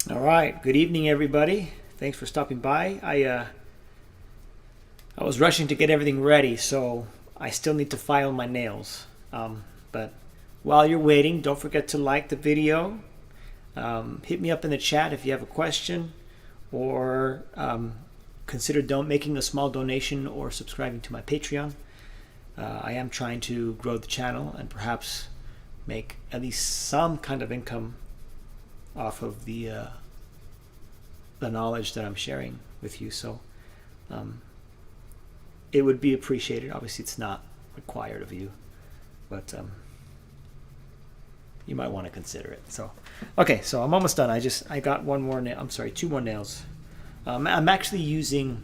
All right. Good evening, everybody. Thanks for stopping by. I was rushing to get everything ready, so I still need to file my nails. But while you're waiting, don't forget to like the video. Hit me up in the chat if you have a question, or consider making a small donation or subscribing to my Patreon. I am trying to grow the channel and perhaps make at least some kind of income off of the knowledge that I'm sharing with you. So it would be appreciated. Obviously, it's not required of you, but you might want to consider it. So, okay, so I'm almost done. I got one more nail. I'm sorry, two more nails. I'm actually using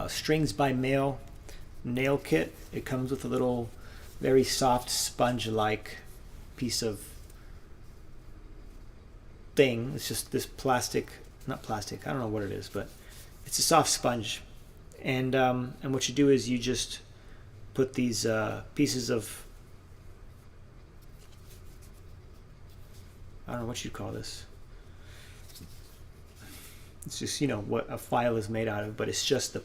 Strings by Mail nail kit. It comes with a little, very soft sponge-like piece of thing. It's just this plastic, not plastic, I don't know what it is, but it's a soft sponge. And what you do is you just put these pieces of, I don't know what you'd call this. It's just, what a file is made out of, but it's just the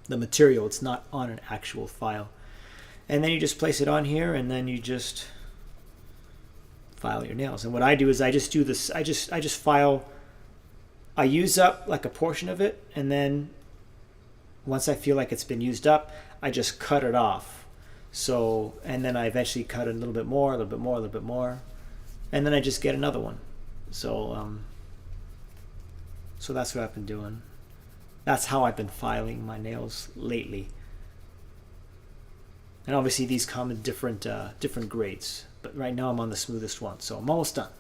material. It's not on an actual file. And then you just place it on here, and then you just file your nails. And what I do is I just do this. I just file. I use up like a portion of it, and then once I feel like it's been used up, I just cut it off. So, and then I eventually cut a little bit more, a little bit more, a little bit more, and then I just get another one. So, so that's what I've been doing. That's how I've been filing my nails lately. And obviously these come in different grades. But right now I'm on the smoothest one. So I'm almost done.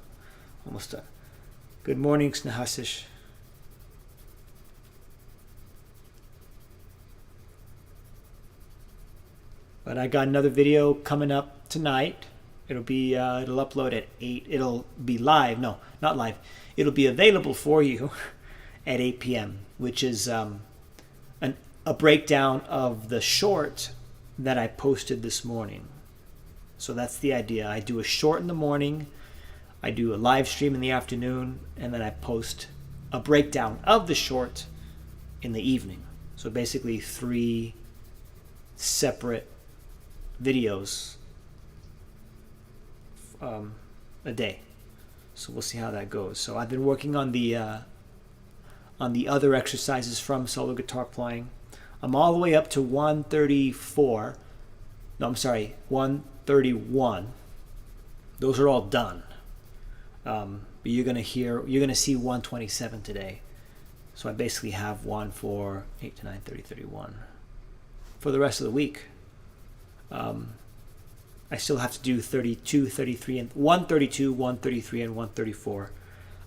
Almost done. Good morning, Snahasish. But I got another video coming up tonight. It'll upload at 8. It'll be live. No, not live. It'll be available for you at 8 p.m., which is a breakdown of the short that I posted this morning. So that's the idea. I do a short in the morning, I do a live stream in the afternoon, and then I post a breakdown of the short in the evening. So basically 3 separate videos a day. So we'll see how that goes. So I've been working on the other exercises from solo guitar playing. I'm all the way up to 134. No, I'm sorry, 131. Those are all done. But you're gonna see 127 today. So I basically have one for 8 to 9, 30, 31 for the rest of the week. I still have to do 32, 33, and 132, 133, and 134.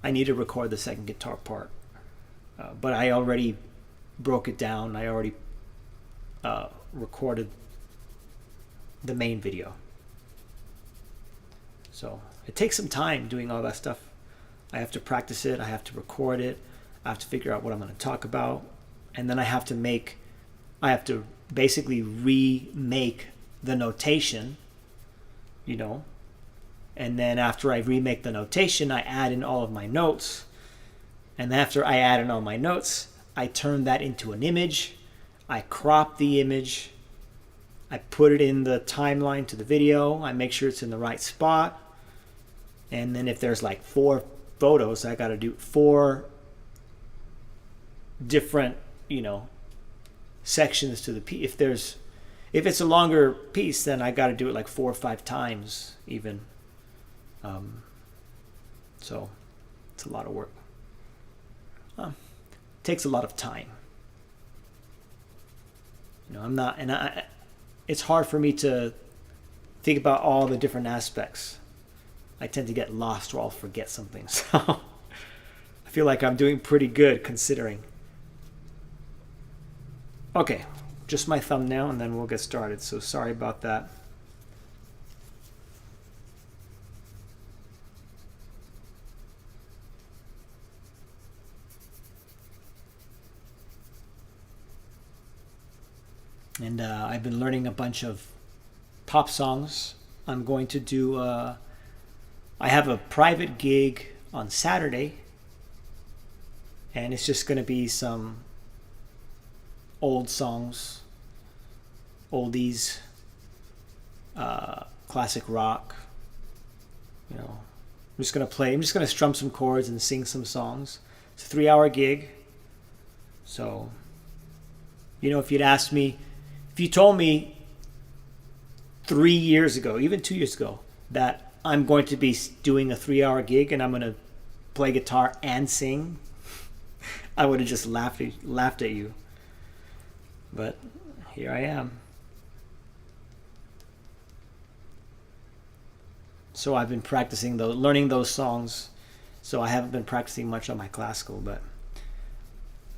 I need to record the second guitar part. But I already broke it down. I already recorded the main video. So it takes some time doing all that stuff. I have to practice it. I have to record it. I have to figure out what I'm going to talk about. And then I have to basically remake the notation, And then after I remake the notation, I add in all of my notes. And after I add in all my notes, I turn that into an image. I crop the image. I put it in the timeline to the video. I make sure it's in the right spot. And then if there's like 4 photos, I got to do 4 different, sections to the piece. If it's a longer piece, then I got to do it like 4 or 5 times even. So it's a lot of work. Takes a lot of time. It's hard for me to think about all the different aspects. I tend to get lost or I'll forget something. So I feel like I'm doing pretty good considering. Okay, just my thumbnail and then we'll get started. So sorry about that. And I've been learning a bunch of pop songs. I'm going to do I have a private gig on Saturday, and it's just going to be some old songs, oldies, classic rock. You know, I'm just going to play. I'm just going to strum some chords and sing some songs. It's a 3-hour gig. So, you know, if you'd asked me, if you told me 3 years ago, even 2 years ago, that I'm going to be doing a 3-hour gig and I'm going to play guitar and sing, I would have just laughed at you. But here I am. So I've been practicing learning those songs. So I haven't been practicing much on my classical, but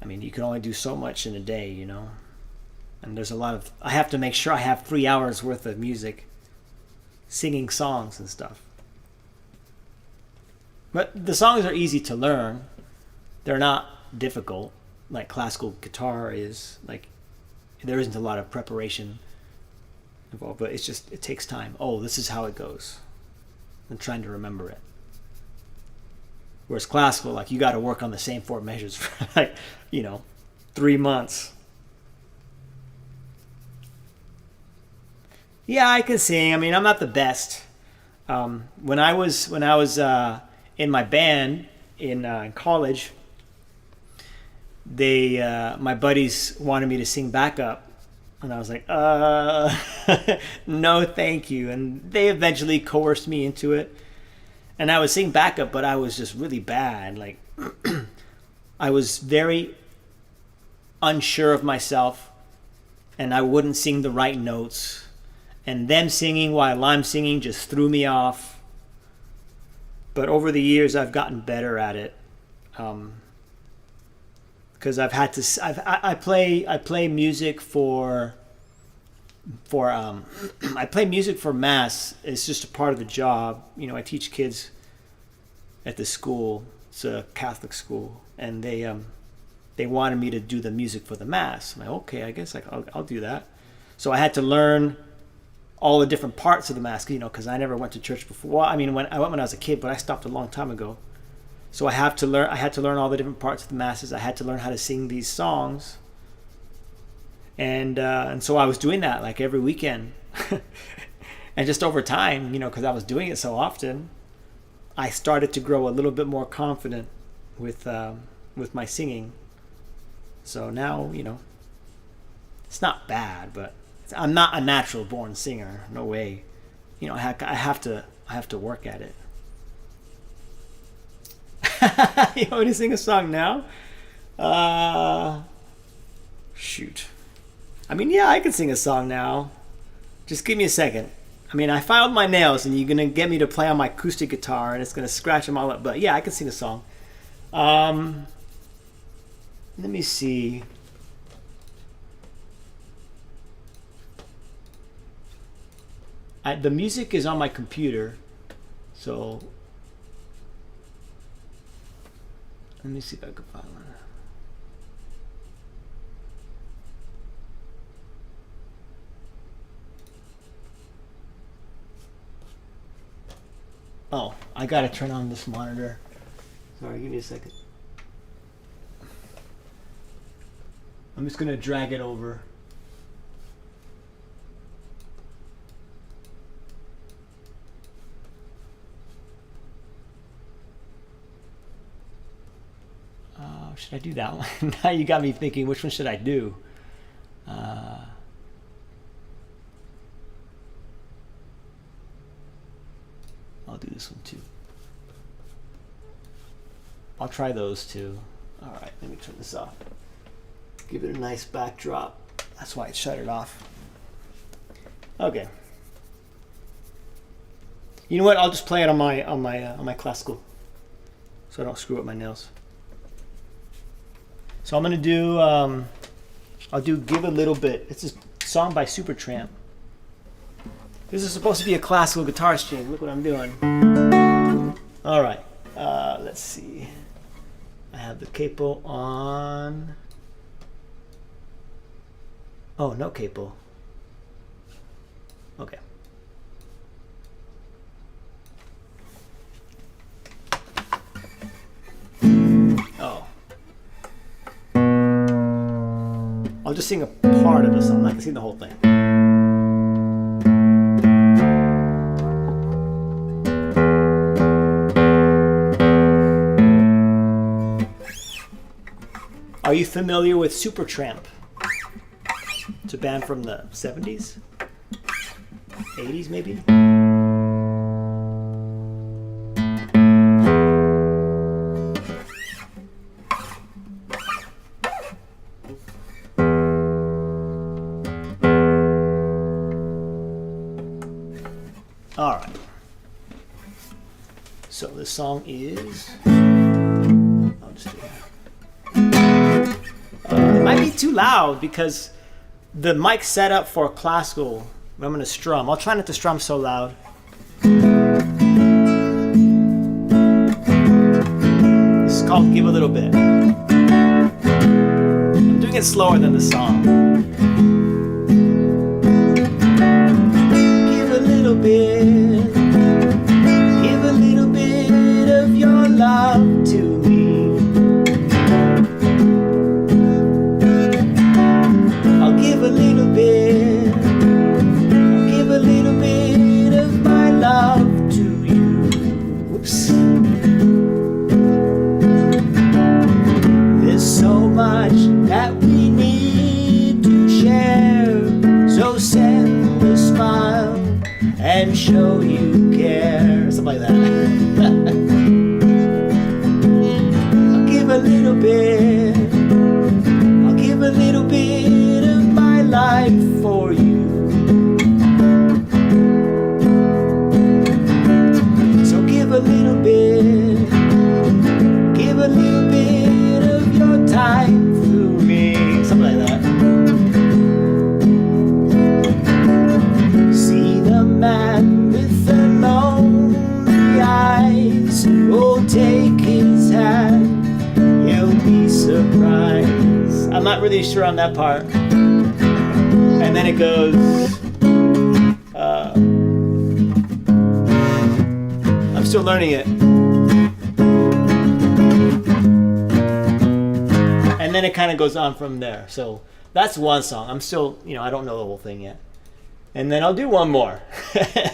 I mean, you can only do so much in a day, you know. And there's a lot of, I have to make sure I have 3 hours worth of music, singing songs and stuff. But the songs are easy to learn. They're not difficult like classical guitar is. Like, there isn't a lot of preparation involved, but it takes time. Oh, this is how it goes. I'm trying to remember it. Whereas classical, like, you got to work on the same 4 measures for, like, 3 months. Yeah, I can sing. I mean, I'm not the best. When I was in my band in college, my buddies wanted me to sing backup, and I was like, no, thank you. And they eventually coerced me into it, and I would sing backup, but I was just really bad. Like, I was very unsure of myself, and I wouldn't sing the right notes. And them singing while I'm singing just threw me off. But over the years, I've gotten better at it. Because I've had to. I play music for I play music for mass. It's just a part of the job. I teach kids at the school. It's a Catholic school, and they wanted me to do the music for the mass. I'm like, okay, I guess I'll do that. So I had to learn all the different parts of the mass, because I never went to church before. Well, I mean, I went when I was a kid, but I stopped a long time ago. So I had to learn all the different parts of the masses. I had to learn how to sing these songs, and so I was doing that like every weekend, and just over time, because I was doing it so often, I started to grow a little bit more confident with my singing. So now, it's not bad, but I'm not a natural born singer. No way. I have to work at it. You want me to sing a song now? Shoot. I mean, yeah, I can sing a song now. Just give me a second. I mean, I filed my nails, and you're gonna get me to play on my acoustic guitar, and it's gonna scratch them all up. But yeah, I can sing a song. Let me see. The music is on my computer, so let me see if I can find one. Oh, I gotta turn on this monitor. Sorry, give me a second. I'm just gonna drag it over. Should I do that one? Now you got me thinking, which one should I do? I'll do this one too. I'll try those two. All right, let me turn this off. Give it a nice backdrop. That's why it shut it off. Okay. You know what? I'll just play it on my classical, so I don't screw up my nails. So I'm gonna do. I'll do "Give a Little Bit." It's a song by Supertramp. This is supposed to be a classical guitar string. Look what I'm doing. All right. Let's see. I have the capo on. Oh, no capo. Okay. just sing a part of the song. I'm not gonna sing the whole thing. Are you familiar with Supertramp? It's a band from the 70s? 80s maybe? Alright. So this song is... I'll just do it. It might be too loud because the mic's set up for classical. I'm going to strum. I'll try not to strum so loud. This is called Give a Little Bit. I'm doing it slower than the song. Give a little bit. Give a little bit of your love to me. I'll give a little bit. I'll give a little bit of my love to you. Whoops. There's so much that we need to share. So send a smile and show you care. Something like that. I'll give a little bit. I'll give a little bit of my life for you. So give a little bit. Give a little bit of your time through me. Something like that. See the man with the lonely eyes. Oh, take his hand. You'll be surprised. I'm not really sure on that part. And then it goes. I'm still learning it. And then it kind of goes on from there. So that's one song. I'm still, I don't know the whole thing yet. And then I'll do one more.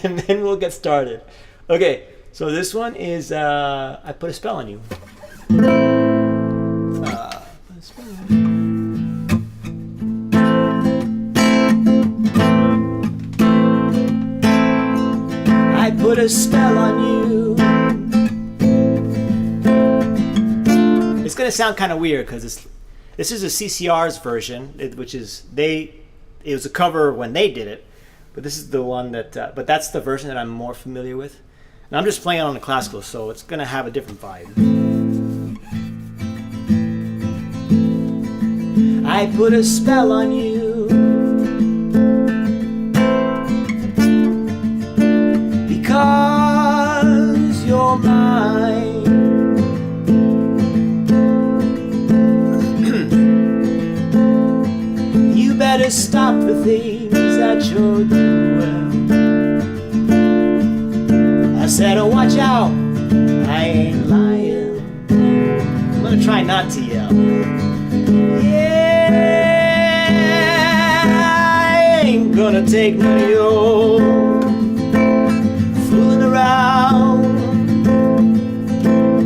And then we'll get started. Okay, so this one is I Put a Spell on You. I put a spell on you. It's gonna sound kind of weird because this is a CCR's version, which is it was a cover when they did it, but this is the one but that's the version that I'm more familiar with. And I'm just playing on the classical, so it's gonna have a different vibe. I put a spell on you. Because you're mine. You better stop the things that you're doing. I said, oh, watch out, I ain't lying. I'm gonna try not to yell. Yeah, I ain't gonna take none of your fooling around.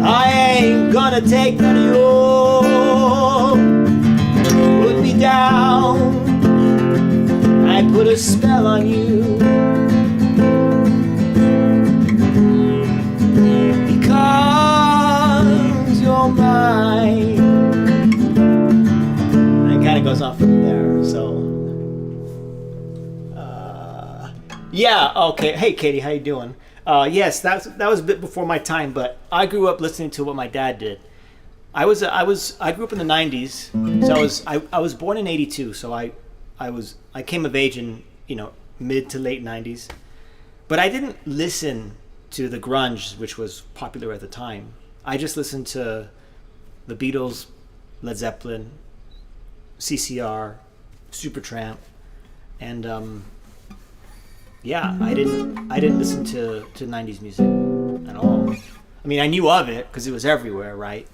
I ain't gonna take none of your put me down. I put a spell on you. Because you're mine. And it kind of goes on from there. So yeah, okay. Hey Katie, how you doing? Yes, that was a bit before my time, but I grew up listening to what my dad did. I grew up in the 90s, so I was born in 82, so I came of age in mid to late 90s, but I didn't listen to the grunge, which was popular at the time. I just listened to the Beatles, Led Zeppelin, CCR, Supertramp, and yeah, I didn't listen to 90s music at all. I mean, I knew of it because it was everywhere, right?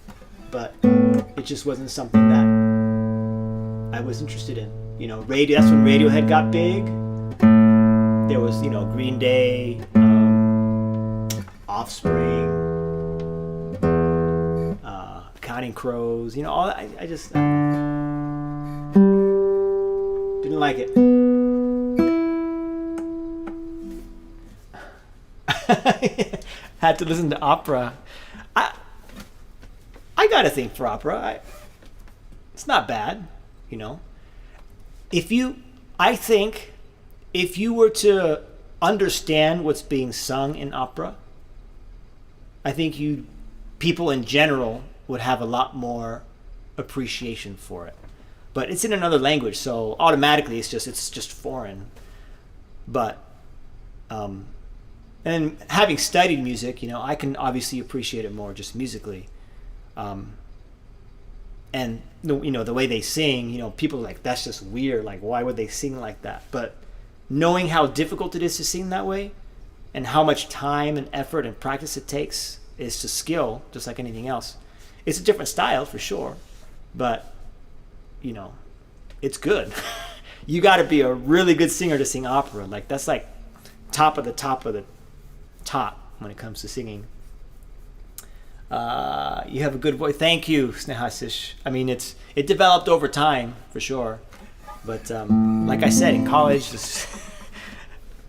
But it just wasn't something that I was interested in. Radio. That's when Radiohead got big. There was, Green Day, Offspring, Counting Crows. All I just didn't like it. Had to listen to opera. I got a thing for opera. It's not bad, I think if you were to understand what's being sung in opera, I think people in general would have a lot more appreciation for it. But it's in another language, so automatically it's just foreign. But and having studied music, I can obviously appreciate it more just musically. And the way they sing, people are like, that's just weird. Like, why would they sing like that? But knowing how difficult it is to sing that way, and how much time and effort and practice it takes, is to skill, just like anything else. It's a different style for sure, but it's good. You got to be a really good singer to sing opera. Like, that's like top of the top of the top when it comes to singing. You have a good voice. Thank you, Snehasish. I mean, it developed over time for sure, but like I said, in college,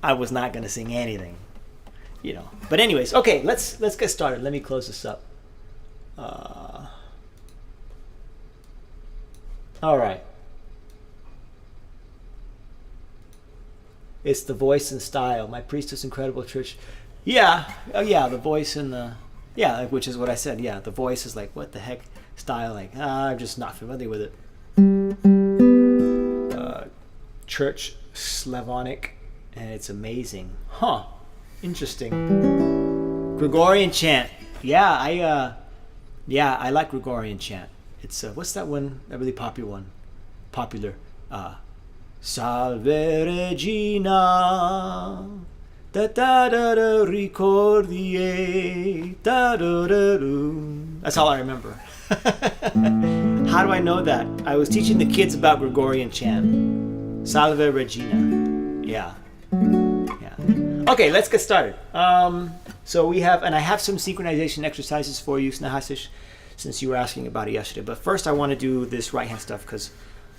I was not going to sing anything, But anyways, okay, let's get started. Let me close this up. All right. It's the voice and style. My priestess, incredible church. Yeah. Oh yeah, the voice and the. Yeah, which is what I said. Yeah, the voice is like, what the heck style? Like, I'm just not familiar with it. Church Slavonic, and it's amazing. Huh. Interesting. Gregorian chant. Yeah, I like Gregorian chant. It's what's that one? That really popular one. Salve Regina. Da da da da ricordie da da da da. That's all I remember. How do I know that? I was teaching the kids about Gregorian chant. Salve Regina. Yeah. Okay, let's get started. So I have some synchronization exercises for you, Snehasish, since you were asking about it yesterday. But first, I want to do this right hand stuff because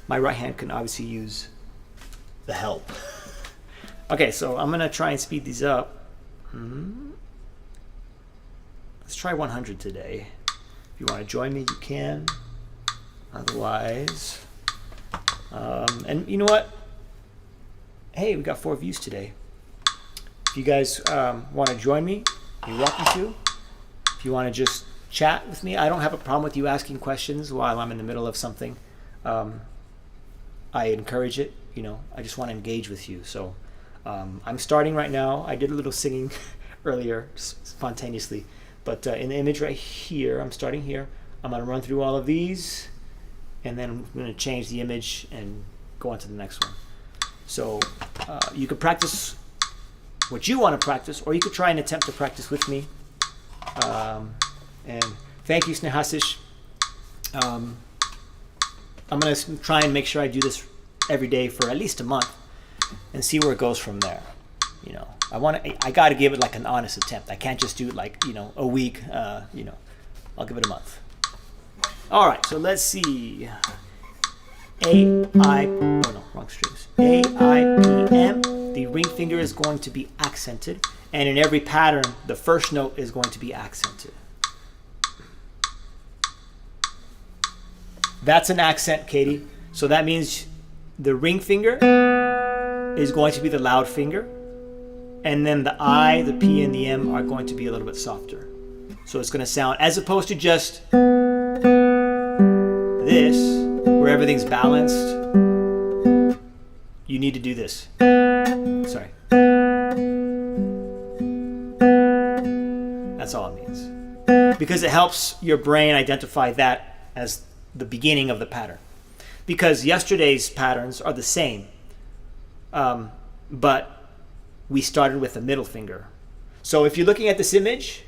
my right hand can obviously use the help. Okay, so I'm going to try and speed these up. Let's try 100 today. If you want to join me, you can. Otherwise, and you know what? Hey, we got 4 views today. If you guys want to join me, you're welcome to. If you want to just chat with me, I don't have a problem with you asking questions while I'm in the middle of something. I encourage it. I just want to engage with you. So I'm starting right now. I did a little singing earlier, spontaneously. But in the image right here, I'm starting here. I'm going to run through all of these, and then I'm going to change the image and go on to the next one. So you could practice what you want to practice, or you could try and attempt to practice with me. And thank you, Snehasish. I'm going to try and make sure I do this every day for at least a month and see where it goes from there. I got to give it like an honest attempt. I can't just do it like, a week. I'll give it a month. All right, so let's see. Wrong strings. A, I, P, M. The ring finger is going to be accented, and in every pattern, the first note is going to be accented. That's an accent, Katie. So that means the ring finger is going to be the loud finger, and then the I, the P, and the M are going to be a little bit softer. So it's going to sound, as opposed to just this, where everything's balanced, you need to do this. Sorry. That's all it means. Because it helps your brain identify that as the beginning of the pattern. Because yesterday's patterns are the same, but we started with the middle finger. So if you're looking at this image,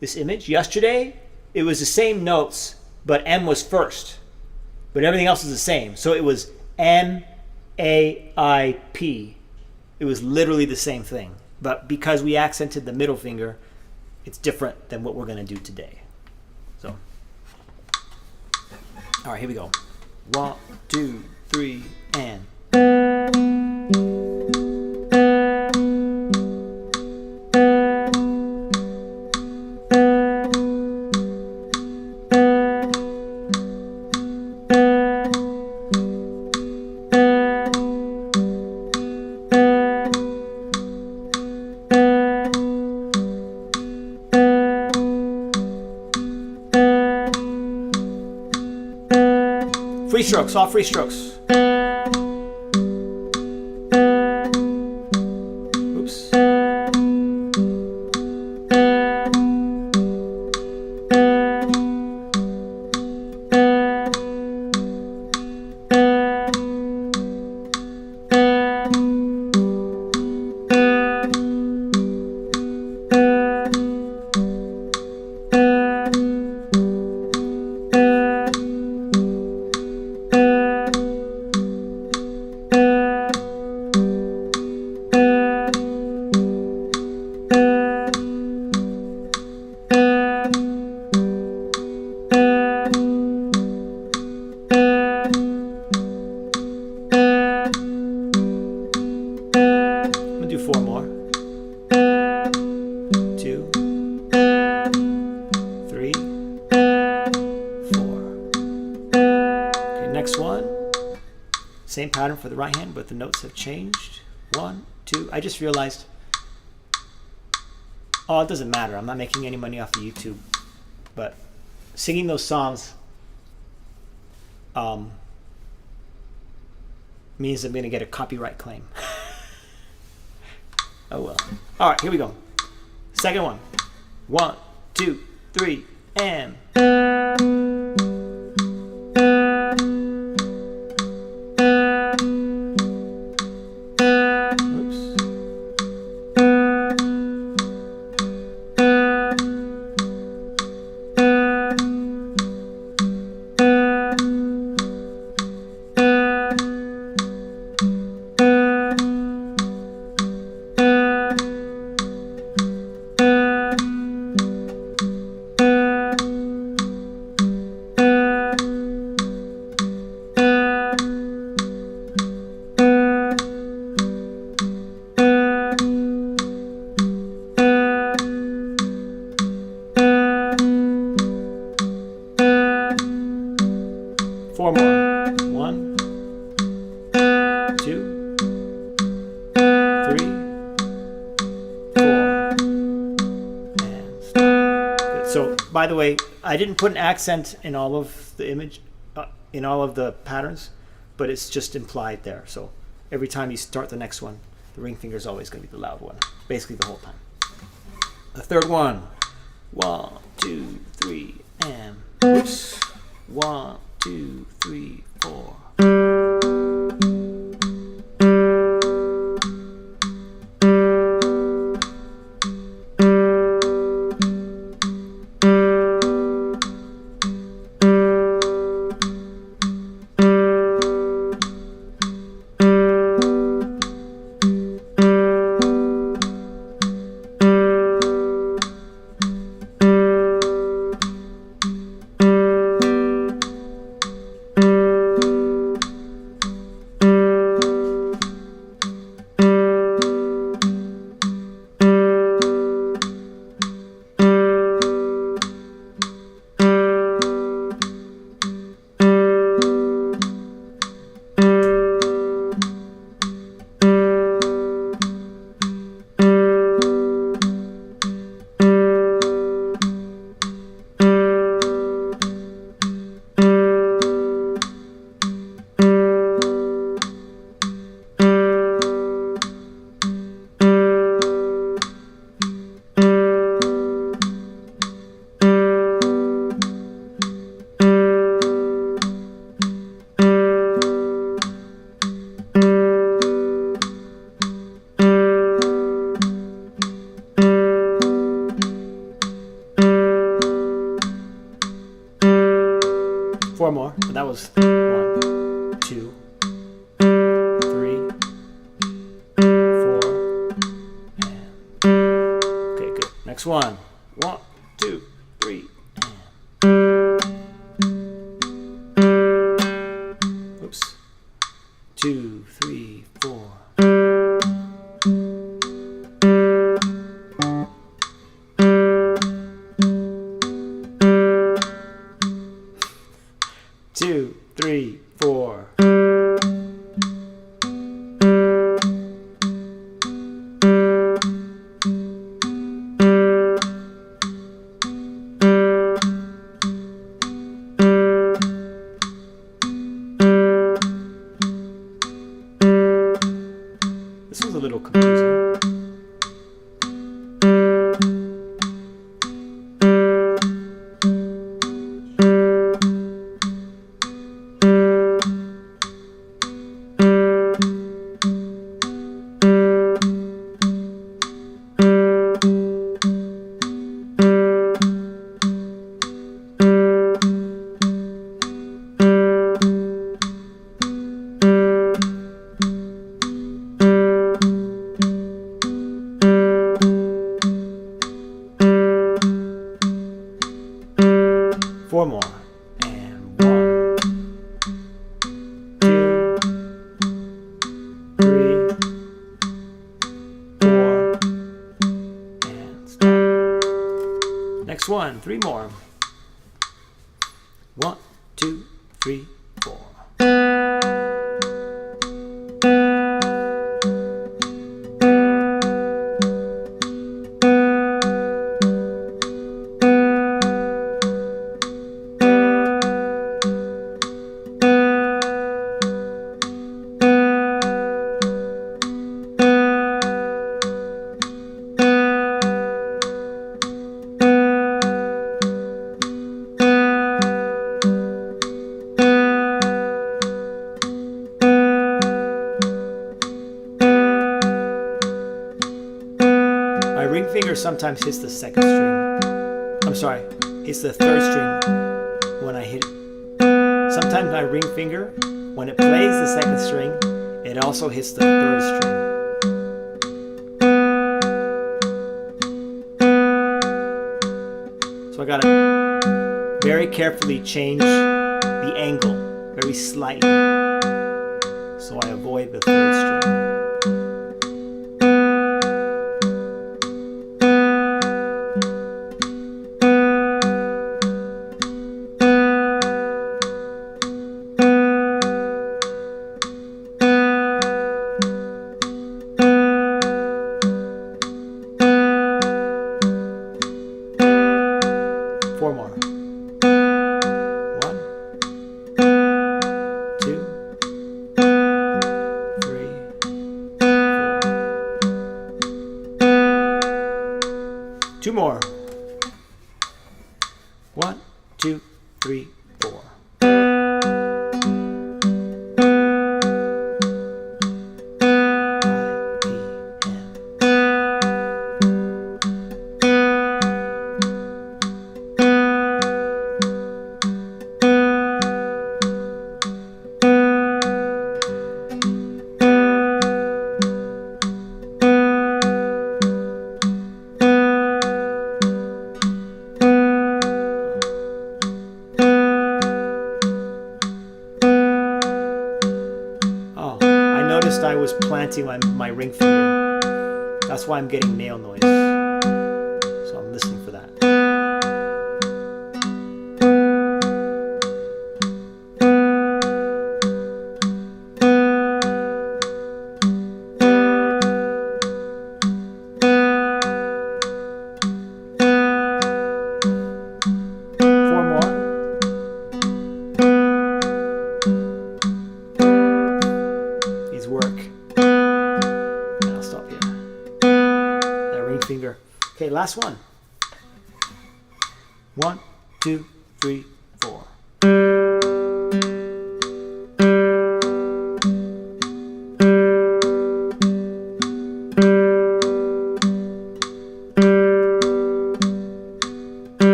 yesterday, it was the same notes, but M was first. But everything else is the same. So it was N-A-I-P. It was literally the same thing. But because we accented the middle finger, it's different than what we're going to do today. So, all right, here we go. 1, 2, 3, and. Free strokes, all free strokes. Oops. Do 4 more. 2, 3, 4. Okay, next one. Same pattern for the right hand, but the notes have changed. 1, 2. I just realized. Oh, it doesn't matter. I'm not making any money off of YouTube, but singing those songs means I'm going to get a copyright claim. Oh well. All right, here we go. Second one. 1, 2, 3, and. Four more. 1, 2, 3, 4, and stop. Good. So, by the way, I didn't put an accent in all of the image, in all of the patterns, but it's just implied there. So, every time you start the next one, the ring finger is always going to be the loud one, basically the whole time. The third one. 1, 2, 3, and. Oops. 1, 2, 3, 4. Four more. But that was 1, 2, Next one. 1, 2, 3. Oops. 2, 3, 4. Two, three, four. This was a little confusing. Four more. And 1, 2, 3, 4, and stop. Next one, 3 more. 1, 2, 3, 4. My ring finger sometimes hits the second string. I'm sorry, hits the third string when I hit it. Sometimes my ring finger, when it plays the second string, it also hits the third string. So I gotta very carefully change the angle, very slightly, so I avoid the third string. Four more. 1, 2, 3, 4. 2 more. 1, 2, 3, 4. I was planting my ring finger. That's why I'm getting nail noise. So I'm listening for that. Four more. Work. And I'll stop here. That ring finger. Okay, last one. 1, 2, 3, 4.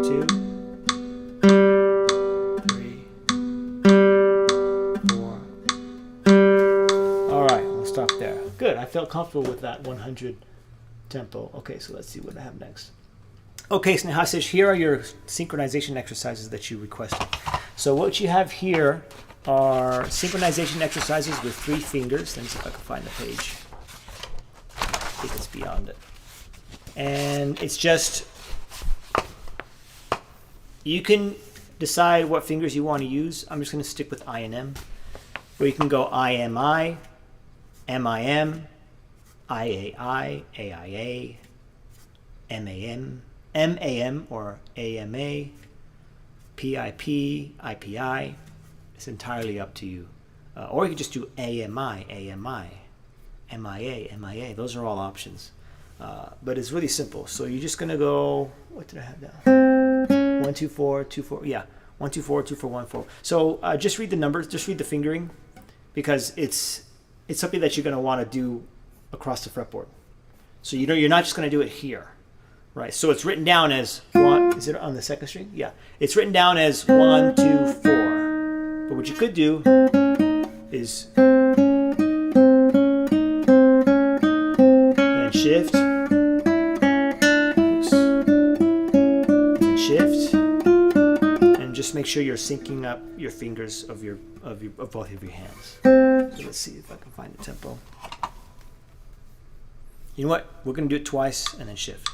2, 3, 4. All right, we'll stop there. Good, I felt comfortable with that 100 tempo. Okay, so let's see what I have next. Okay, Snehasish, here are your synchronization exercises that you requested. So what you have here are synchronization exercises with 3 fingers. Let me see if I can find the page. I think it's beyond it. And it's just, you can decide what fingers you want to use. I'm just going to stick with I and M. Or you can go IMI, MIM, IAI, AIA, MAM, MAM or AMA, PIP, IPI. It's entirely up to you. Or you could just do AMI, AMI, MIA, MIA. Those are all options. But it's really simple. So you're just going to go, what did I have down? 1, 2, 4, 2, 4. Yeah, 1, 2, 4, 2, 4, 1, 4. So just read the numbers, just read the fingering, because it's something that you're going to want to do across the fretboard. So you're not just going to do it here. Right, so it's written down as 1, is it on the 2nd string? Yeah, it's written down as 1, 2, 4. But what you could do is and shift, oops, and shift, and just make sure you're syncing up your fingers of both of your hands. So let's see if I can find the tempo. You know what? We're going to do it twice and then shift.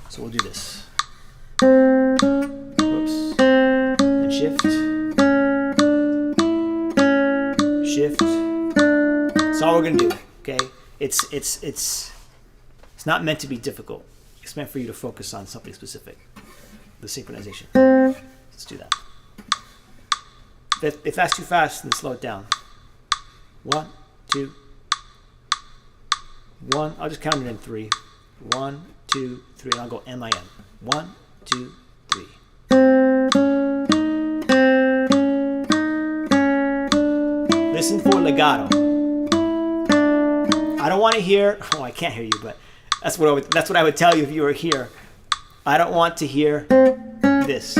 So we'll do this. Whoops. And shift. Shift. That's all we're gonna do. Okay? It's not meant to be difficult. It's meant for you to focus on something specific. The synchronization. Let's do that. If that's too fast, then slow it down. 1, 2, 1. I'll just count it in 3. 1, 2, 3, and I'll go MIM. 1, 2, 3. Listen for legato. I don't want to hear. Oh, I can't hear you, but that's what I would tell you if you were here. I don't want to hear this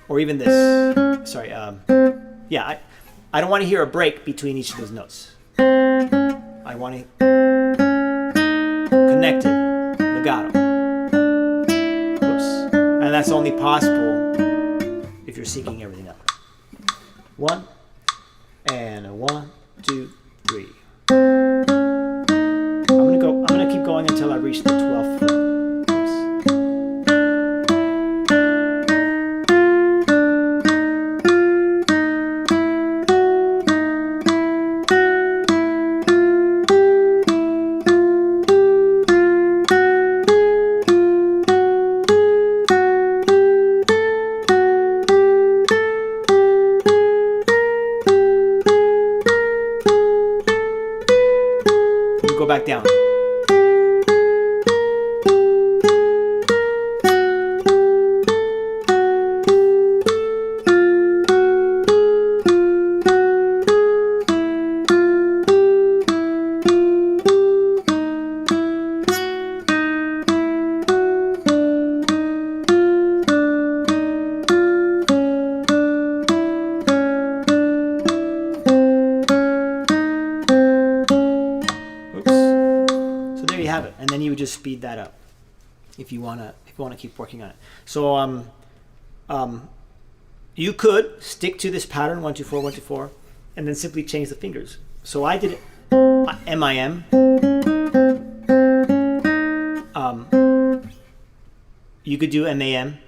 or even this. Sorry. Yeah, I don't want to hear a break between each of those notes. I want to connect it, legato. Oops. And that's only possible if you're syncing everything up. 1 and a 1, 2, 3. I'm gonna keep going until I reach the 12th fret. Go back down. Have it, and then you would just speed that up if you wanna keep working on it. So you could stick to this pattern 1, 2, 4, 1, 2, 4, and then simply change the fingers. So I did it MIM. You could do MAM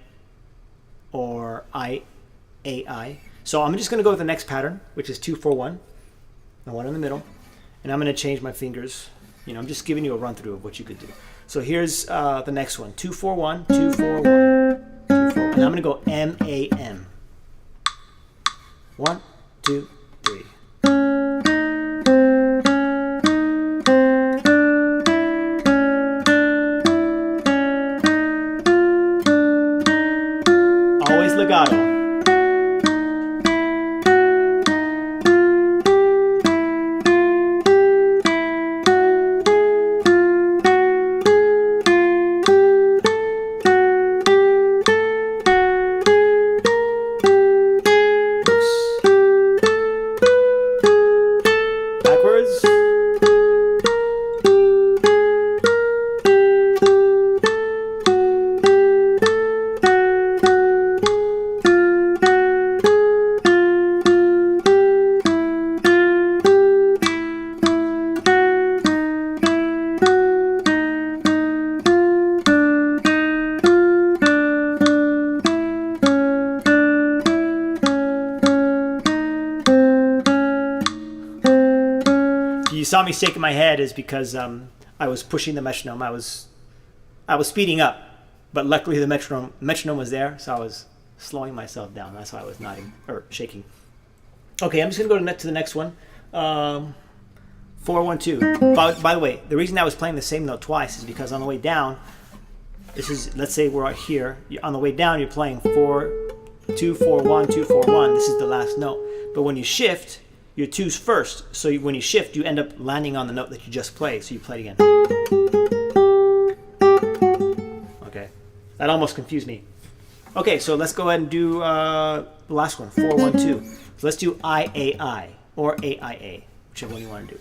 or IAI. So I'm just gonna go with the next pattern, which is 2, 4, 1, the one in the middle, and I'm gonna change my fingers. You know, I'm just giving you a run through of what you could do. So here's the next one. 2, 4, 1, 2, 4, 1, 2, 4. And I'm going to go MAM. 1, 2, 3. Always legato. saw me shaking my head is because I was pushing the metronome. I was speeding up, but luckily the metronome was there, so I was slowing myself down. That's why I was nodding or shaking. Okay, I'm just gonna go to the next one. 4-1-2. By the way, the reason I was playing the same note twice is because on the way down, this is, let's say we're right here. On the way down, you're playing 4-2-4-1, 2-4-1. This is the last note. But when you shift, your 2's first. So when you shift, you end up landing on the note that you just played. So you play it again. Okay, that almost confused me. Okay, so let's go ahead and do the last one, 4-1-2. So let's do I-A-I or A-I-A, whichever one you want to do.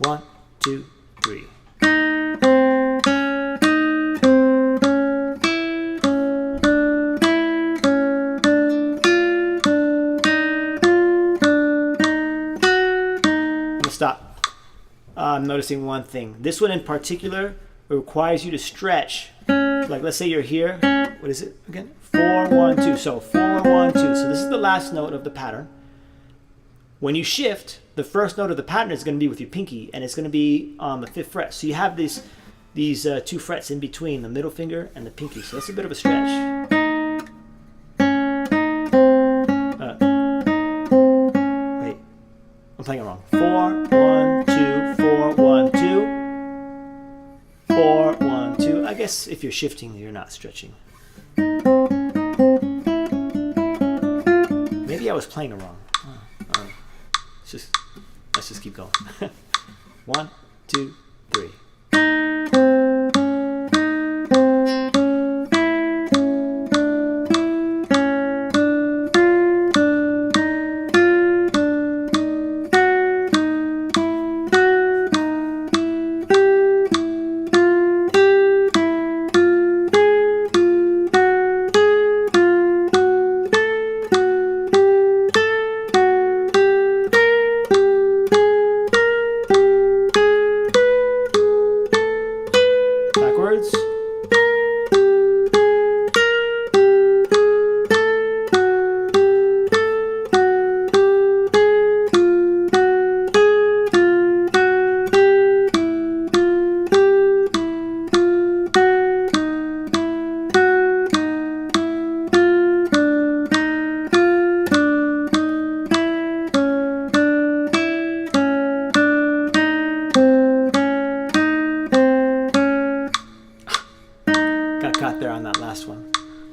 1, 2, 3. Stop. I'm noticing one thing. This one in particular requires you to stretch. Like let's say you're here. What is it again? 4-1-2. So 4-1-2. So this is the last note of the pattern. When you shift, the first note of the pattern is going to be with your pinky, and it's going to be on the 5th fret. So you have these 2 frets in between the middle finger and the pinky. So that's a bit of a stretch. I'm playing it wrong. 4-1-2, 4-1-2, 4-1-2. I guess if you're shifting, you're not stretching. Maybe I was playing it wrong. Let's just keep going. 1, 2, 3.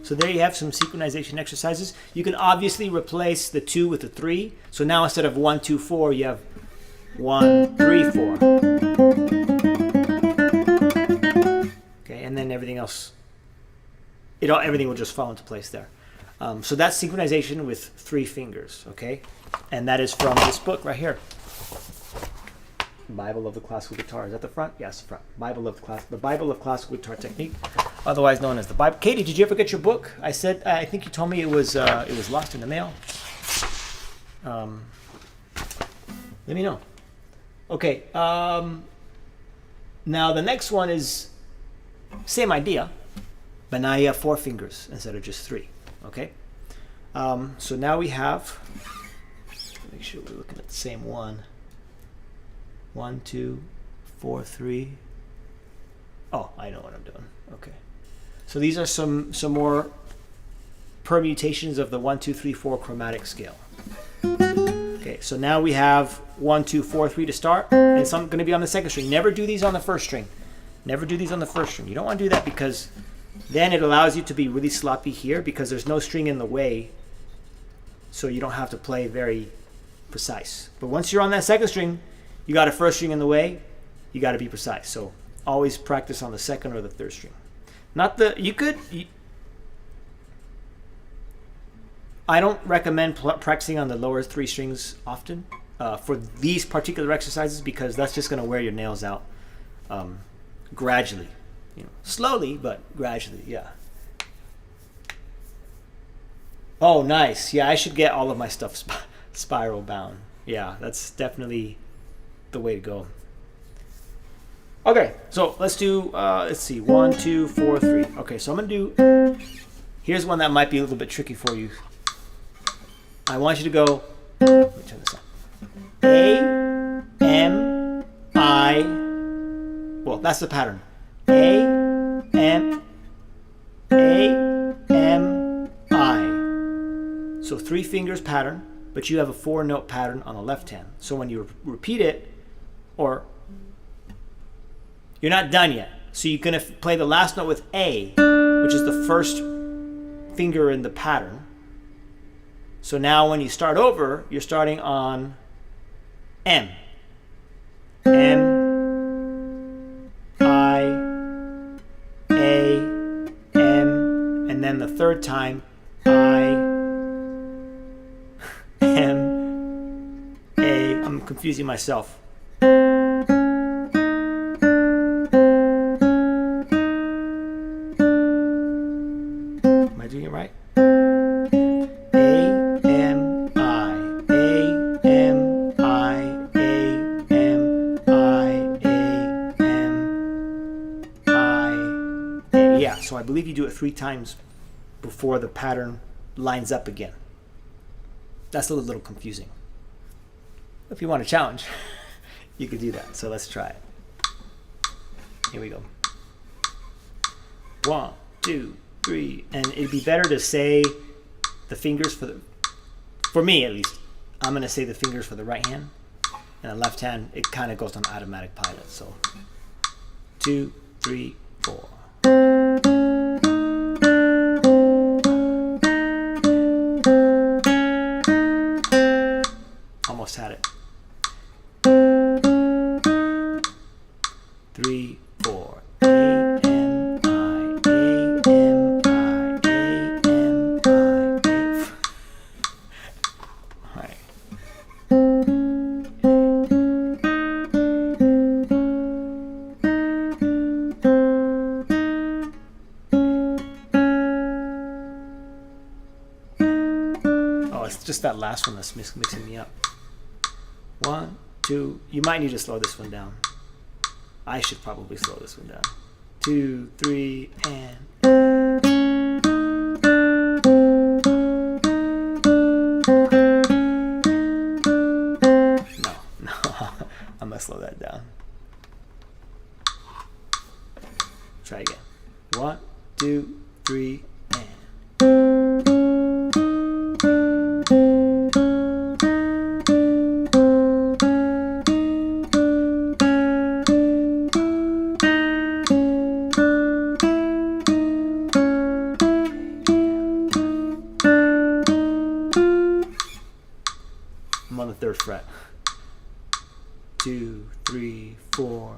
So there you have some synchronization exercises. You can obviously replace the 2 with the 3. So now instead of 1, 2, 4, you have 1, 3, 4. Okay, and then everything else, everything will just fall into place there. So that's synchronization with 3 fingers. Okay, and that is from this book right here. Bible of the Classical Guitar. Is that the front? Yes, the front. The Bible of Classical Guitar Technique, otherwise known as the Bible. Katie, did you ever get your book? I think you told me it was lost in the mail. Let me know. Okay. Now the next one is same idea, but now you have 4 fingers instead of just 3. Okay. So now we have. Make sure we're looking at the same one. 1, 2, 4, 3. Oh, I know what I'm doing. Okay. So these are some more permutations of the 1, 2, 3, 4 chromatic scale. Okay, so now we have 1, 2, 4, 3 to start, and it's going to be on the 2nd string. Never do these on the 1st string. Never do these on the 1st string. You don't want to do that because then it allows you to be really sloppy here because there's no string in the way, so you don't have to play very precise. But once you're on that 2nd string, you got a 1st string in the way, you got to be precise. So always practice on the 2nd or the 3rd string. I don't recommend practicing on the lower 3 strings often for these particular exercises because that's just going to wear your nails out gradually. Slowly, but gradually, yeah. Oh, nice. Yeah, I should get all of my stuff spiral bound. Yeah, that's definitely the way to go. Okay, so let's do, let's see, 1, 2, 4, 3. Okay, so I'm going to do, here's one that might be a little bit tricky for you. I want you to go, let me turn this on. A, M, I. Well, that's the pattern. A, M, I. So 3 fingers pattern, but you have a 4-note pattern on the left hand. So when you repeat it, or you're not done yet. So you're going to play the last note with A, which is the first finger in the pattern. So now when you start over, you're starting on M. M, I, A, M, and then the third time, I, M, A. I'm confusing myself. Am I doing it right? So I believe you do it 3 times before the pattern lines up again. That's a little confusing. If you want a challenge, you could do that. So let's try it. Here we go. 1, 2, 3, and it'd be better to say the fingers for me at least. I'm gonna say the fingers for the right hand, and the left hand it kind of goes on automatic pilot. So 2, 3, 4. Almost had it. 3, 4. A, M, I, A, M, I, A, M, I, A. All right. Oh, it's just that last one that's mixing me up. 1, 2. You might need to slow this one down. I should probably slow this one down. 2, 3, and. No. I'm gonna slow that down. Try again. 1, 2, 3, and. I'm on the 3rd fret. 2, 3, 4.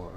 4.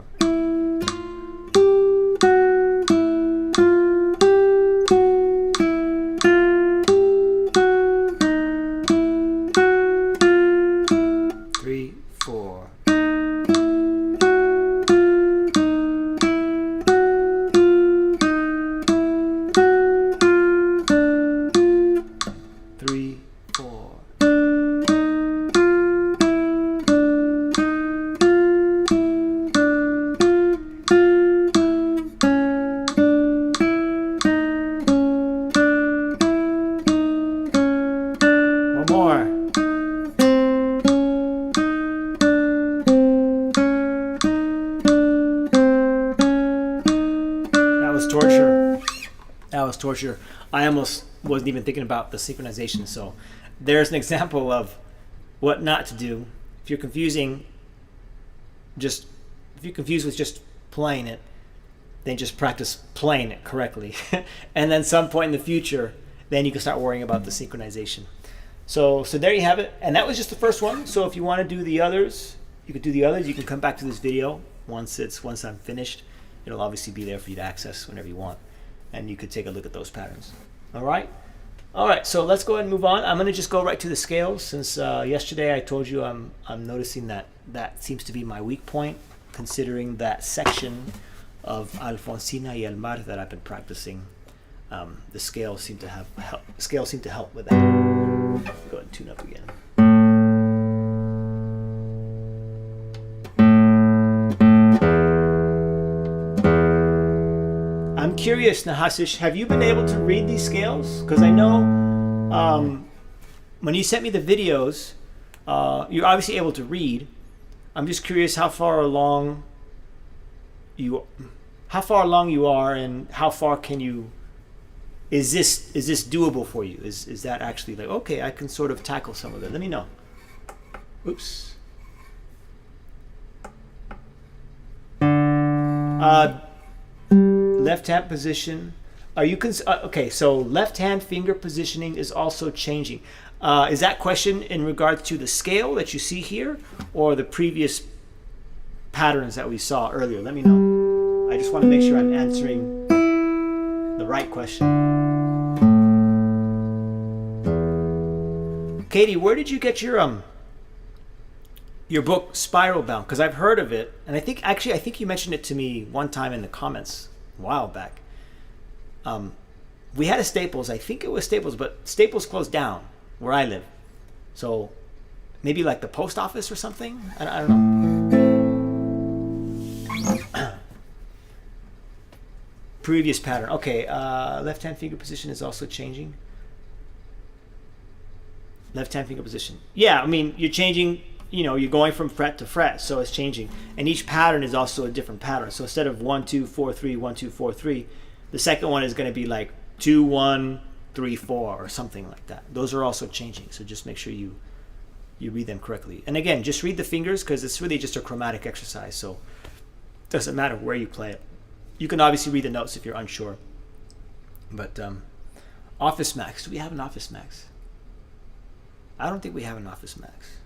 Torture. I almost wasn't even thinking about the synchronization. So there's an example of what not to do if you're confused with just playing it. Then just practice playing it correctly, and then some point in the future, then you can start worrying about the synchronization. So there you have it, and that was just the first one. So if you want to do the others, you could do the others. You can come back to this video once I'm finished. It'll obviously be there for you to access whenever you want. And you could take a look at those patterns. All right, so let's go ahead and move on. I'm going to just go right to the scales, since yesterday I told you I'm noticing that seems to be my weak point, considering that section of Alfonsina y el Mar that I've been practicing. The scales seem to help with that. Go ahead and tune up again. I'm curious, Nahasish, have you been able to read these scales? Because I know when you sent me the videos, you're obviously able to read. I'm just curious how far along you are, and how far can you? Is this doable for you? Is that actually like, okay, I can sort of tackle some of it? Let me know. Oops. Left hand position. Are you okay? So left hand finger positioning is also changing. Is that question in regards to the scale that you see here, or the previous patterns that we saw earlier? Let me know. I just want to make sure I'm answering the right question. Katie, where did you get your book Spiral Bound? Because I've heard of it, and I think you mentioned it to me one time in the comments a while back. We had a Staples. I think it was Staples, but Staples closed down where I live. So maybe like the post office or something. I don't know. Previous pattern. Okay, left hand finger position is also changing. Left hand finger position. Yeah, I mean, you're changing, you're going from fret to fret, so it's changing. And each pattern is also a different pattern. So instead of 1 2 4 3 1 2 4 3, the second one is going to be like 2 1 3 4 or something like that. Those are also changing. So just make sure you read them correctly. And again, just read the fingers, because it's really just a chromatic exercise. So it doesn't matter where you play it. You can obviously read the notes if you're unsure. But Office Max. Do we have an Office Max? I don't think we have an Office Max.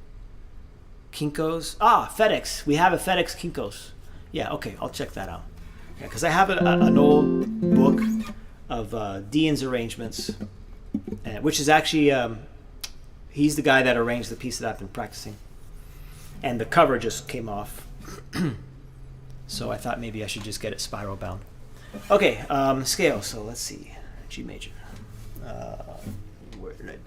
Kinko's. FedEx. We have a FedEx Kinko's. Yeah, okay, I'll check that out. Yeah, because I have an old book of Dean's arrangements, which is actually, he's the guy that arranged the piece that I've been practicing. And the cover just came off. So I thought maybe I should just get it spiral bound. Okay, scale. So let's see. G major. Where did I?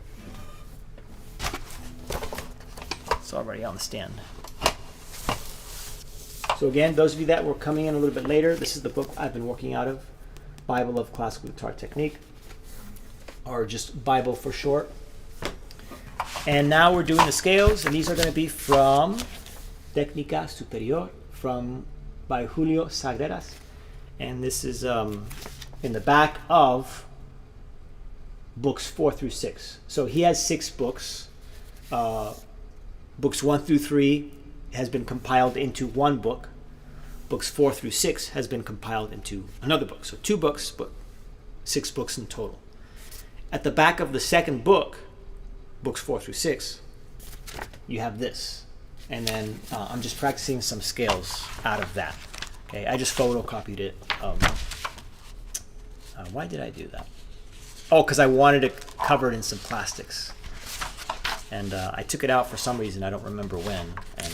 It's already on the stand. So again, those of you that were coming in a little bit later, this is the book I've been working out of, Bible of Classical Guitar Technique, or just Bible for short. And now we're doing the scales, and these are going to be from Técnica Superior, by Julio Sagreras. And this is in the back of books 4 through 6. So he has 6 books. Books 1 through 3 has been compiled into one book. Books 4 through 6 has been compiled into another book. So 2 books, but 6 books in total. At the back of the second book, books 4 through 6, you have this. and then I'm just practicing some scales out of that. Okay, I just photocopied it. Why did I do that? Oh, because I wanted to cover it in some plastics. And I took it out for some reason. I don't remember when. And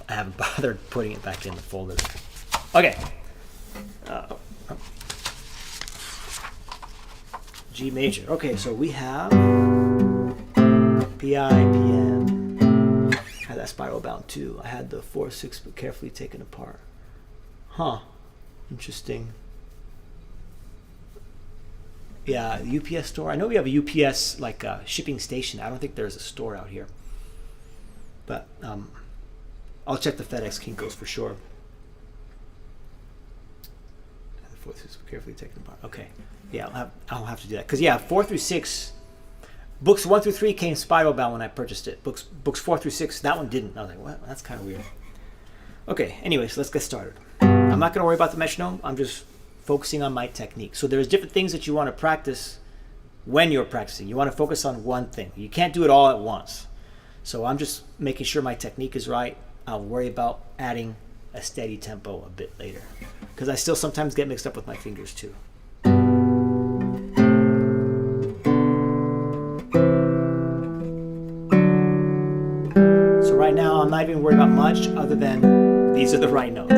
I haven't bothered putting it back in the folder. Okay. G major. Okay, so we have PI, PM. I had that spiral bound too. I had the 4/6 but carefully taken apart. Huh. Interesting. Yeah, the UPS store. I know we have a UPS like shipping station. I don't think there's a store out here. But I'll check the FedEx Kinkos for sure. The 4/6 but carefully taken apart. Okay. Yeah, I'll have to do that. Because, yeah, 4 through 6, books 1 through 3 came spiral bound when I purchased it. Books 4 through 6, that one didn't. I was like, what? That's kind of weird. Okay, anyways, let's get started. I'm not going to worry about the metronome. I'm just focusing on my technique. So there's different things that you want to practice when you're practicing. You want to focus on one thing. You can't do it all at once. So I'm just making sure my technique is right. I'll worry about adding a steady tempo a bit later. Because I still sometimes get mixed up with my fingers too. Right now, I'm not even worried about much other than these are the right notes.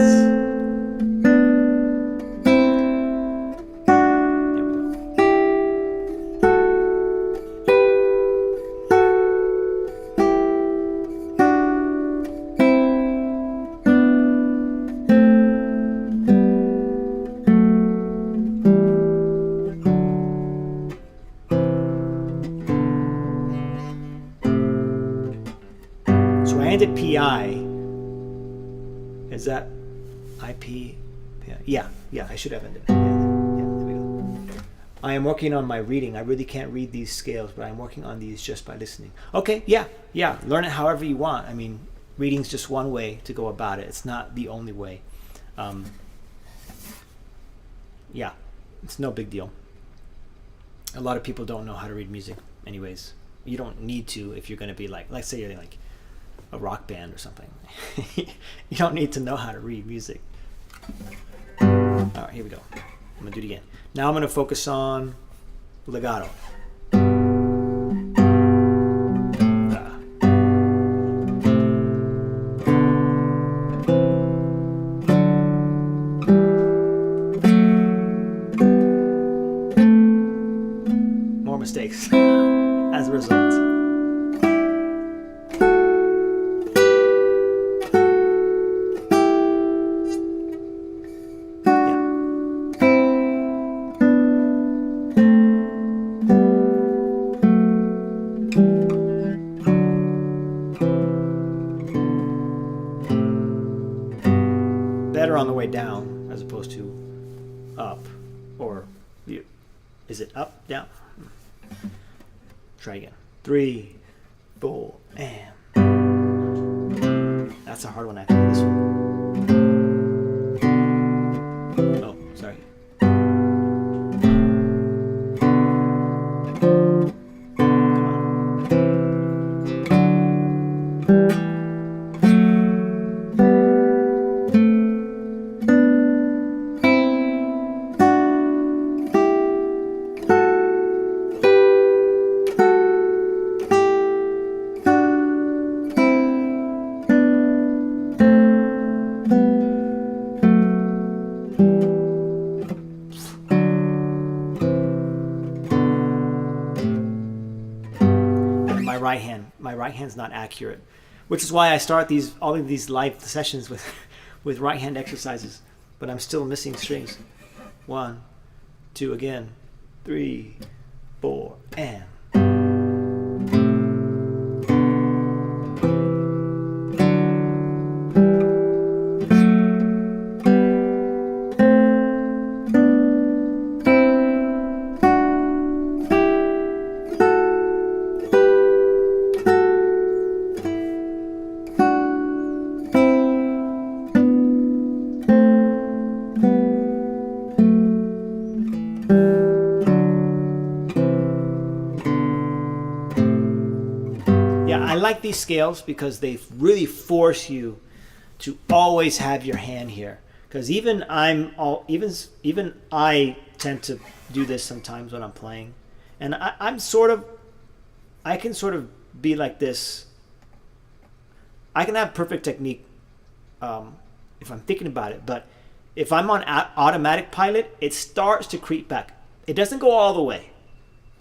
There we ended PI. Is that IP? Yeah, I should have ended. Yeah, there we go. I am working on my reading. I really can't read these scales, but I'm working on these just by listening. Okay, yeah. Learn it however you want. I mean, reading's just one way to go about it. It's not the only way. Yeah, it's no big deal. A lot of people don't know how to read music anyways. You don't need to if you're going to be like, let's say you're like a rock band or something. You don't need to know how to read music. All right, here we go. I'm going to do it again. Now I'm going to focus on legato. More mistakes as a result. Better on the way down as opposed to up, or is it up, down? Try again. 3, 4, and that's a hard one actually. This one. Oh, sorry. My right hand's not accurate, which is why I start all of these live sessions with right hand exercises, but I'm still missing strings. 1, 2 again, 3, 4, and. like these scales because they really force you to always have your hand here. Because even I tend to do this sometimes when I'm playing, and I can sort of be like this. I can have perfect technique if I'm thinking about it, but if I'm on automatic pilot, it starts to creep back. It doesn't go all the way.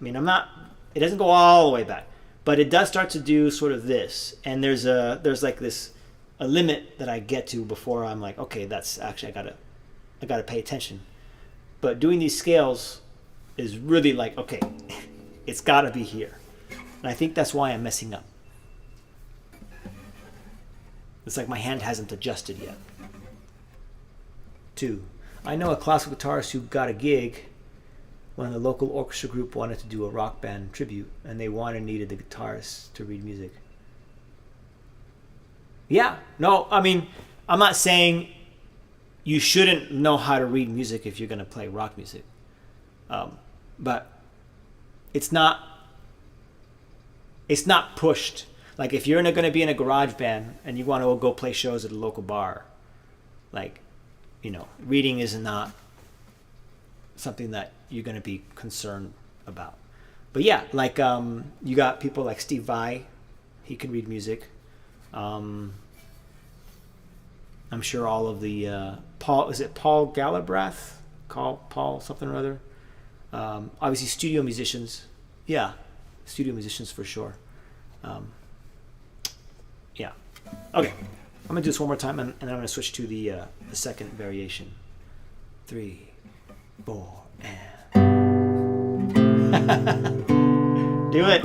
I mean, it doesn't go all the way back, but it does start to do sort of this. And there's like a limit that I get to before I'm like, okay, that's actually, I gotta pay attention. But doing these scales is really like, okay, it's gotta be here. And I think that's why I'm messing up. It's like my hand hasn't adjusted yet. 2. I know a classical guitarist who got a gig when the local orchestra group wanted to do a rock band tribute, and they needed the guitarist to read music. Yeah, no, I mean, I'm not saying you shouldn't know how to read music if you're going to play rock music. But it's not pushed. Like if you're going to be in a garage band and you want to go play shows at a local bar, like, reading is not something that you're going to be concerned about. But yeah, like you got people like Steve Vai, he can read music. I'm sure all of the Paul Galbraith? Paul something or other. Obviously studio musicians. Yeah, studio musicians for sure. Yeah. Okay. I'm going to do this one more time, and I'm going to switch to the second variation. 3, 4, and... Do it!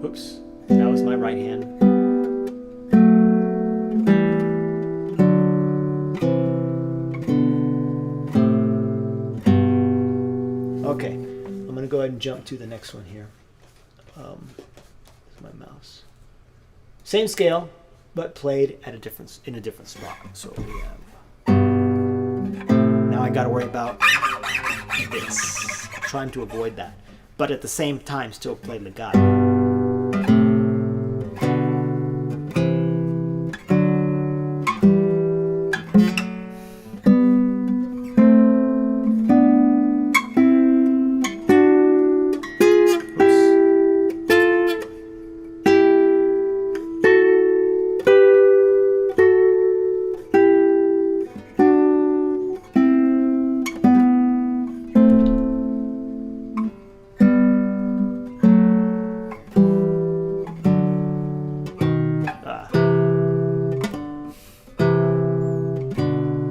Oops, that was my right hand. Okay, I'm going to go ahead and jump to the next one here. Here's my mouse. Same scale, but played in a different spot. So we have... Now I got to worry about this. Trying to avoid that. But at the same time, still play legato.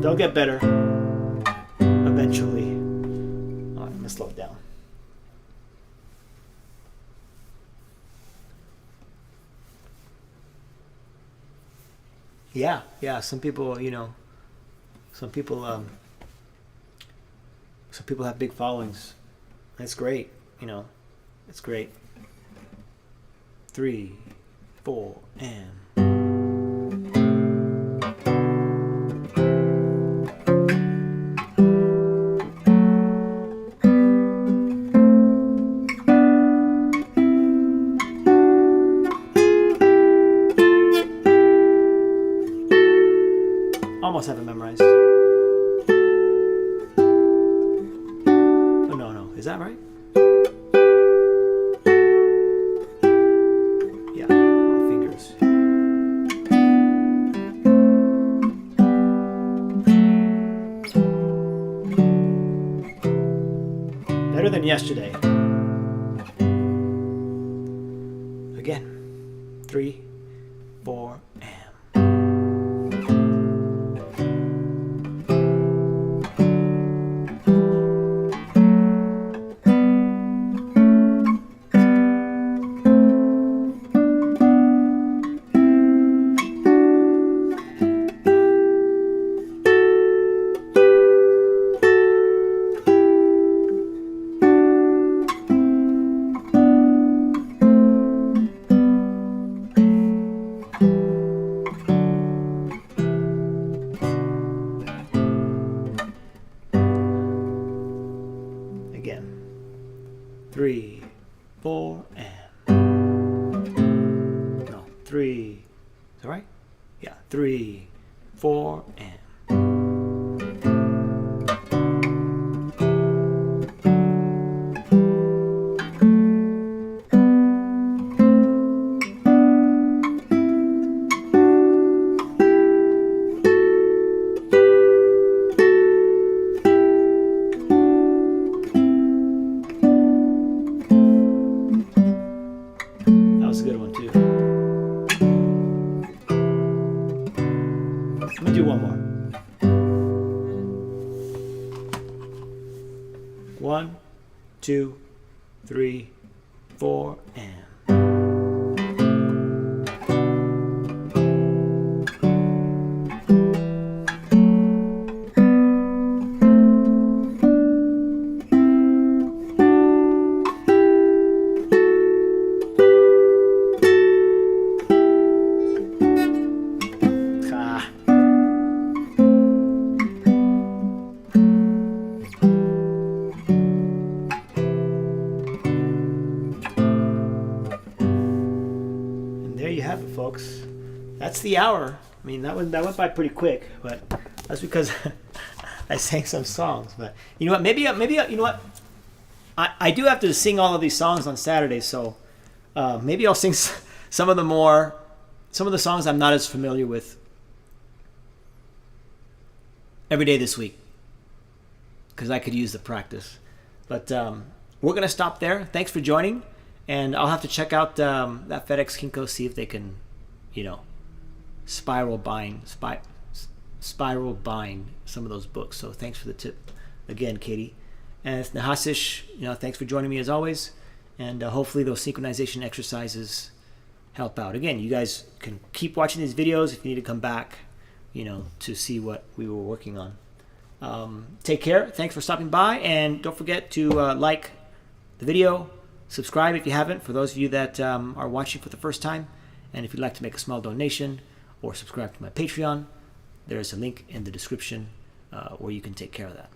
They'll get better eventually. All right, I'm gonna slow it down. Yeah. Some people, some people have big followings. That's great. It's great. 3, 4, and. Almost have it memorized. Oh, no. Is that right? Yeah, wrong fingers. Better than yesterday. Again. 3, 4, and. Yeah, 3, 4, and. That was a good one too. Let me do one more. 1, 2, 3, 4, and. Ah. And there you have it, folks. That's the hour. I mean, that went by pretty quick, but that's because I sang some songs. But you know what? Maybe you know what? I do have to sing all of these songs on Saturday, so maybe I'll sing some of the songs I'm not as familiar with every day this week, because I could use the practice. But we're gonna stop there. Thanks for joining, and I'll have to check out that FedEx Kinko, see if they can, spiral bind some of those books. So thanks for the tip again, Katie. And it's Nahasish, thanks for joining me as always, and hopefully those synchronization exercises help out. Again, you guys can keep watching these videos if you need to come back, to see what we were working on. Take care. Thanks for stopping by, and don't forget to like the video, subscribe if you haven't, for those of you that are watching for the first time, and if you'd like to make a small donation or subscribe to my Patreon, there's a link in the description where you can take care of that.